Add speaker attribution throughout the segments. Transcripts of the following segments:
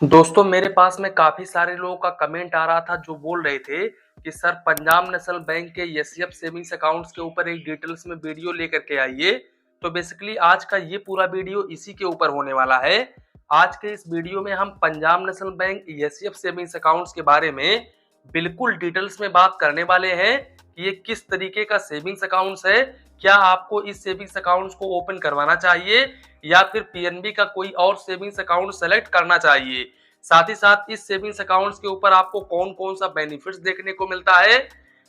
Speaker 1: दोस्तों मेरे पास में काफ़ी सारे लोगों का कमेंट आ रहा था जो बोल रहे थे कि सर पंजाब नेशनल बैंक के एसएफ सेविंग्स अकाउंट्स के ऊपर एक डिटेल्स में वीडियो लेकर के आइए। तो बेसिकली आज का ये पूरा वीडियो इसी के ऊपर होने वाला है। आज के इस वीडियो में हम Punjab national bank SF savings accounts के बारे में बिल्कुल डिटेल्स में बात करने वाले हैं कि ये किस तरीके का सेविंग्स अकाउंट्स है, क्या आपको इस सेविंग्स अकाउंट्स को ओपन करवाना चाहिए या फिर पीएनबी का कोई और सेविंग्स अकाउंट सेलेक्ट करना चाहिए। साथ ही साथ इस सेविंग्स अकाउंट्स के ऊपर आपको कौन कौन सा बेनिफिट्स देखने को मिलता है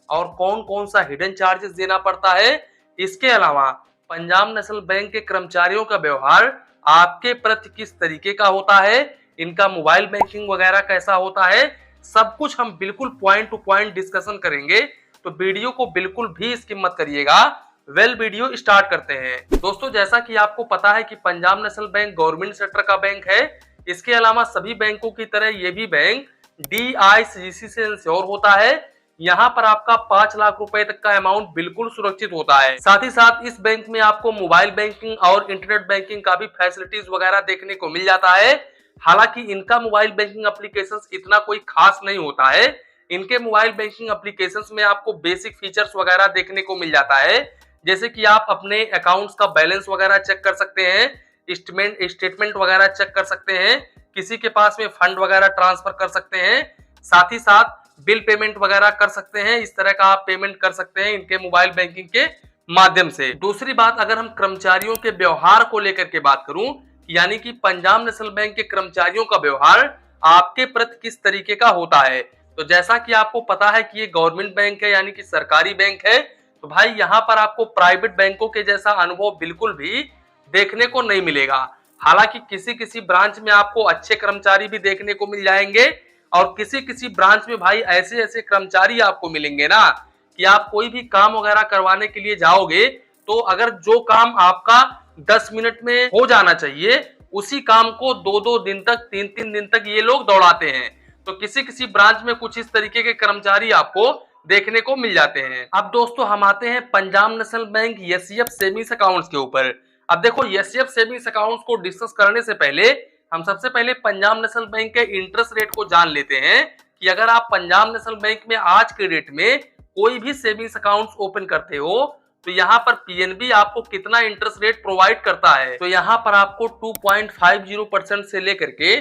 Speaker 1: और कौन कौन सा हिडन चार्जेस देना पड़ता है। इसके अलावा पंजाब नेशनल बैंक के कर्मचारियों का व्यवहार आपके प्रति किस तरीके का होता है, इनका मोबाइल बैंकिंग वगैरह कैसा होता है, सब कुछ हम बिल्कुल पॉइंट टू पॉइंट डिस्कशन करेंगे। तो वीडियो को बिल्कुल भी स्किप मत करिएगा। वीडियो स्टार्ट करते हैं। दोस्तों जैसा कि आपको पता है कि Punjab national bank government sector का बैंक है। इसके अलावा सभी बैंकों की तरह ये भी बैंक DICGC से इंश्योर होता है। यहाँ पर आपका 5 लाख रुपए तक का अमाउंट बिल्कुल सुरक्षित होता है। साथ ही साथ इस बैंक में आपको मोबाइल बैंकिंग और इंटरनेट बैंकिंग का भी फैसिलिटीज वगैरह देखने को मिल जाता है। हालांकि इनका मोबाइल बैंकिंग एप्लीकेशंस इतना कोई खास नहीं होता है। इनके मोबाइल बैंकिंग एप्लीकेशंस में आपको बेसिक फीचर्स वगैरह देखने को मिल जाता है, जैसे कि आप अपने अकाउंट्स का बैलेंस वगैरह चेक कर सकते हैं, स्टेटमेंट वगैरह चेक कर सकते हैं, किसी के पास में फंड वगैरह ट्रांसफर कर सकते हैं, साथ ही साथ बिल पेमेंट वगैरह कर सकते हैं। इस तरह का आप पेमेंट कर सकते हैं इनके मोबाइल बैंकिंग के माध्यम से। दूसरी बात, अगर हम कर्मचारियों के व्यवहार को लेकर के बात करूं, यानी कि पंजाब नेशनल बैंक के कर्मचारियों का व्यवहार आपके प्रति किस तरीके का होता है, तो जैसा कि आपको पता है कि ये गवर्नमेंट बैंक है यानी कि सरकारी बैंक है। तो भाई यहाँ पर आपको प्राइवेट बैंकों के जैसा अनुभव बिल्कुल भी देखने को नहीं मिलेगा। हालांकि किसी किसी ब्रांच में आपको अच्छे कर्मचारी भी देखने को मिल जाएंगे और किसी किसी ब्रांच में भाई ऐसे ऐसे कर्मचारी आपको मिलेंगे ना कि आप कोई भी काम वगैरह करवाने के लिए जाओगे तो अगर जो काम आपका 10 मिनट में हो जाना चाहिए उसी काम को 2-2 दिन तक 3-3 दिन तक ये लोग दौड़ाते हैं। तो किसी किसी ब्रांच में कुछ इस तरीके के कर्मचारी आपको देखने को मिल जाते हैं। अब दोस्तों हम आते हैं Punjab national bank SF savings accounts के ऊपर। अब देखो एसएफ सेविंग्स अकाउंट्स को डिस्कस करने से पहले हम सबसे पहले पंजाब नेशनल बैंक के इंटरेस्ट रेट को जान लेते हैं कि अगर आप पंजाब नेशनल बैंक में आज के डेट में कोई भी सेविंग्स अकाउंट्स ओपन करते हो तो यहाँ पर पीएनबी आपको कितना इंटरेस्ट रेट प्रोवाइड करता है। तो यहाँ पर आपको 2.50% से लेकर के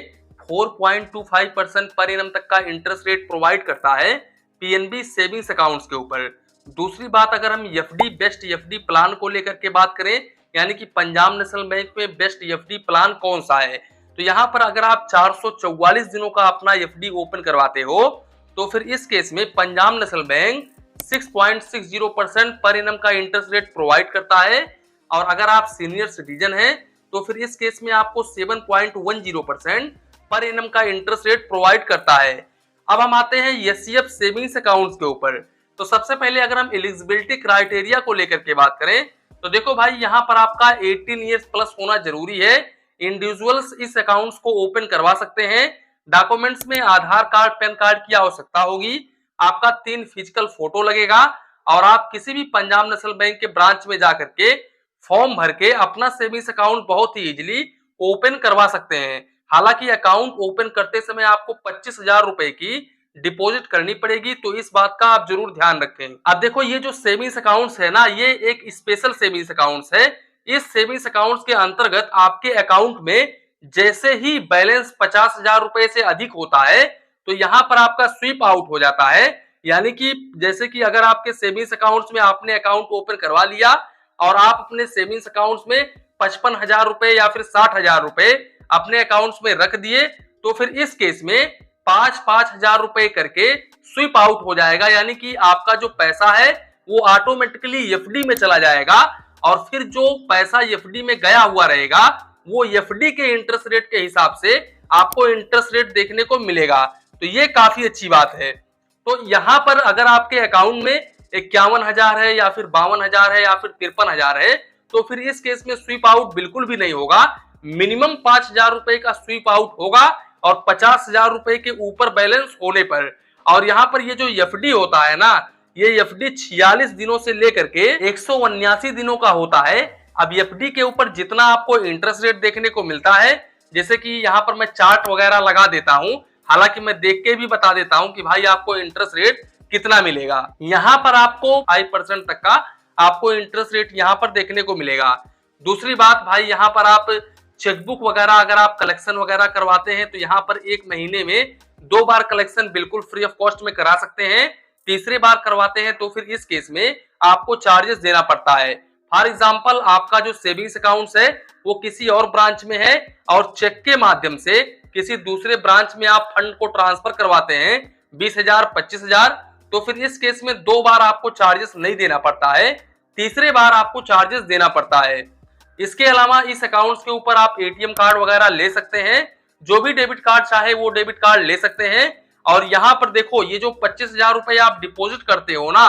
Speaker 1: 4.25% पर एनम तक का इंटरेस्ट रेट प्रोवाइड करता है पीएनबी सेविंग्स अकाउंट्स के ऊपर। दूसरी बात, अगर हम एफडी बेस्ट एफडी प्लान को लेकर के बात करें, यानी कि पंजाब नेशनल बैंक में बेस्ट एफडी प्लान कौन सा है, तो यहाँ पर अगर आप 444 दिनों का अपना एफडी ओपन करवाते हो तो फिर इस केस में Punjab national bank 6.60% per annum का इंटरेस्ट रेट प्रोवाइड करता है। और अगर आप सीनियर सिटीजन हैं तो फिर इस केस में आपको 7.10% पर एनम का इंटरेस्ट रेट प्रोवाइड करता है। अब हम आते हैं एसएफ सेविंग्स अकाउंट्स के ऊपर। तो सबसे पहले अगर हम एलिजिबिलिटी क्राइटेरिया को लेकर के बात करें तो देखो भाई यहाँ पर आपका 18 ईयर्स प्लस होना जरूरी है। इंडिविजुअल्स इस अकाउंट्स को ओपन करवा सकते हैं। डॉक्यूमेंट्स में आधार कार्ड, पैन कार्ड की आवश्यकता होगी। आपका 3 फिजिकल फोटो लगेगा और आप किसी भी पंजाब नेशनल बैंक के ब्रांच में जाकर के फॉर्म भर के अपना सेविंग्स अकाउंट बहुत ही इजिली ओपन करवा सकते हैं। हालांकि अकाउंट ओपन करते समय आपको 25,000 रुपए की डिपॉजिट करनी पड़ेगी, तो इस बात का आप जरूर ध्यान रखें। अब देखो ये जो सेविंग्स अकाउंट्स है ना, ये एक स्पेशल सेविंग्स अकाउंट्स है। इस सेविंग्स अकाउंट्स के अंतर्गत आपके अकाउंट में जैसे ही बैलेंस 50,000 रुपए से अधिक होता है तो यहाँ पर आपका स्वीप आउट हो जाता है। यानी कि जैसे कि अगर आपके सेविंग्स अकाउंट्स में आपने अकाउंट ओपन करवा लिया और आप अपने सेविंग्स अकाउंट्स में 55,000 रुपए या फिर 60,000 रुपए अपने अकाउंट्स में रख दिए तो फिर इस केस में 5-5 हजार रुपए करके स्वीप आउट हो जाएगा। यानी कि आपका जो पैसा है वो ऑटोमेटिकली एफडी में चला जाएगा और फिर जो पैसा एफडी में गया हुआ रहेगा वो एफडी के इंटरेस्ट रेट के हिसाब से आपको इंटरेस्ट रेट देखने को मिलेगा। तो ये काफी अच्छी बात है। तो यहाँ पर अगर आपके अकाउंट में 51,000 है या फिर 52,000 है या फिर 53,000 है तो फिर इस केस में स्वीप आउट बिल्कुल भी नहीं होगा। मिनिमम 5,000 रुपए का स्वीप आउट होगा और 50,000 रुपए के ऊपर बैलेंस होने पर। और यहाँ पर ये जो एफडी होता है ना, ये एफडी 46 दिनों से लेकर के 179 दिनों का होता है। अब एफडी के ऊपर जितना आपको इंटरेस्ट रेट देखने को मिलता है जैसे कि यहाँ पर मैं चार्ट वगैरह लगा देता हूँ, हालांकि मैं देख के भी बता देता हूँ कि भाई आपको इंटरेस्ट रेट कितना मिलेगा। यहाँ पर आपको 5% तक का आपको इंटरेस्ट रेट यहाँ पर देखने को मिलेगा। दूसरी बात भाई, यहाँ पर आप चेकबुक वगैरह अगर आप कलेक्शन वगैरह करवाते हैं तो यहाँ पर एक महीने में 2 बार कलेक्शन बिल्कुल फ्री ऑफ कॉस्ट में करा सकते हैं। तीसरी बार करवाते हैं तो फिर इस केस में आपको चार्जेस देना पड़ता है। फॉर एग्जाम्पल, आपका जो सेविंग्स अकाउंट है वो किसी और ब्रांच में है और चेक के माध्यम से किसी दूसरे ब्रांच में आप फंड को ट्रांसफर करवाते हैं 20,000 25,000, तो फिर इस केस में 2 बार आपको चार्जेस नहीं देना पड़ता है, तीसरे बार आपको चार्जेस देना पड़ता है। इसके अलावा इस अकाउंट्स के ऊपर आप एटीएम कार्ड वगैरह ले सकते हैं, जो भी डेबिट कार्ड चाहे वो डेबिट कार्ड ले सकते हैं। और यहाँ पर देखो, ये जो 25,000 रुपए आप डिपॉजिट करते हो ना,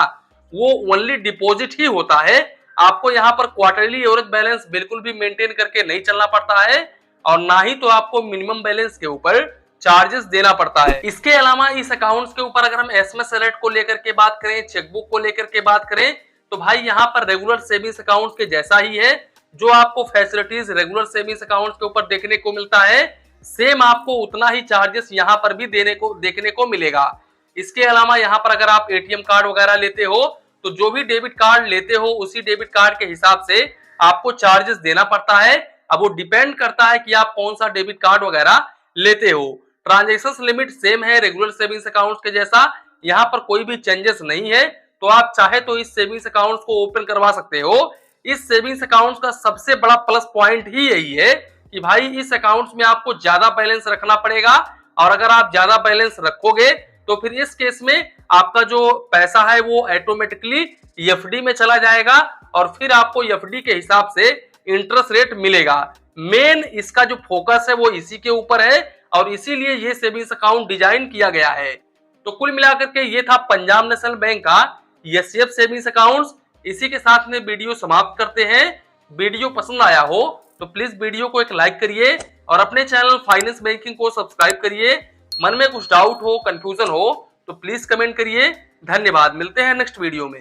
Speaker 1: वो ओनली डिपॉजिट ही होता है। आपको यहाँ पर क्वार्टरली एवरेज बैलेंस बिल्कुल भी मेंटेन करके नहीं चलना पड़ता है और ना ही तो आपको मिनिमम बैलेंस के ऊपर चार्जेस देना पड़ता है। इसके अलावा इस अकाउंट्स के ऊपर अगर हम एसएमएस अलर्ट को लेकर के बात करें, चेकबुक को लेकर के बात करें, तो भाई यहाँ पर रेगुलर सेविंग्स अकाउंट के जैसा ही है। जो आपको फैसिलिटीज रेगुलर सेविंग्स अकाउंट के ऊपर देखने को मिलता है, सेम आपको उतना ही चार्जेस यहाँ पर भी देखने को मिलेगा। इसके अलावा यहाँ पर अगर आप एटीएम कार्ड वगैरह लेते हो तो जो भी डेबिट कार्ड लेते हो उसी डेबिट कार्ड के हिसाब से आपको चार्जेस देना पड़ता है। अब वो डिपेंड करता है कि आप कौन सा डेबिट कार्ड वगैरह लेते हो। ट्रांजैक्शन लिमिट सेम है रेगुलर सेविंग्स अकाउंट के जैसा, यहाँ पर कोई भी चेंजेस नहीं है। तो आप चाहे तो इस सेविंग्स अकाउंट को ओपन करवा सकते हो। इस सेविंग्स अकाउंट का सबसे बड़ा प्लस पॉइंट ही यही है कि भाई इस अकाउंट में आपको ज्यादा बैलेंस रखना पड़ेगा, और अगर आप ज्यादा बैलेंस रखोगे तो फिर इस केस में आपका जो पैसा है वो ऑटोमेटिकली एफडी में चला जाएगा और फिर आपको एफडी के हिसाब से इंटरेस्ट रेट मिलेगा। मेन इसका जो फोकस है वो इसी के ऊपर है और इसीलिए ये सेविंग्स अकाउंट डिजाइन किया गया है। तो कुल मिलाकर के ये था पंजाब नेशनल बैंक का एसएफ सेविंग्स अकाउंट्स। इसी के साथ में वीडियो समाप्त करते हैं। वीडियो पसंद आया हो तो प्लीज वीडियो को एक लाइक करिए और अपने चैनल फाइनेंस बैंकिंग को सब्सक्राइब करिए। मन में कुछ डाउट हो, कंफ्यूजन हो तो प्लीज कमेंट करिए। धन्यवाद, मिलते हैं नेक्स्ट वीडियो में।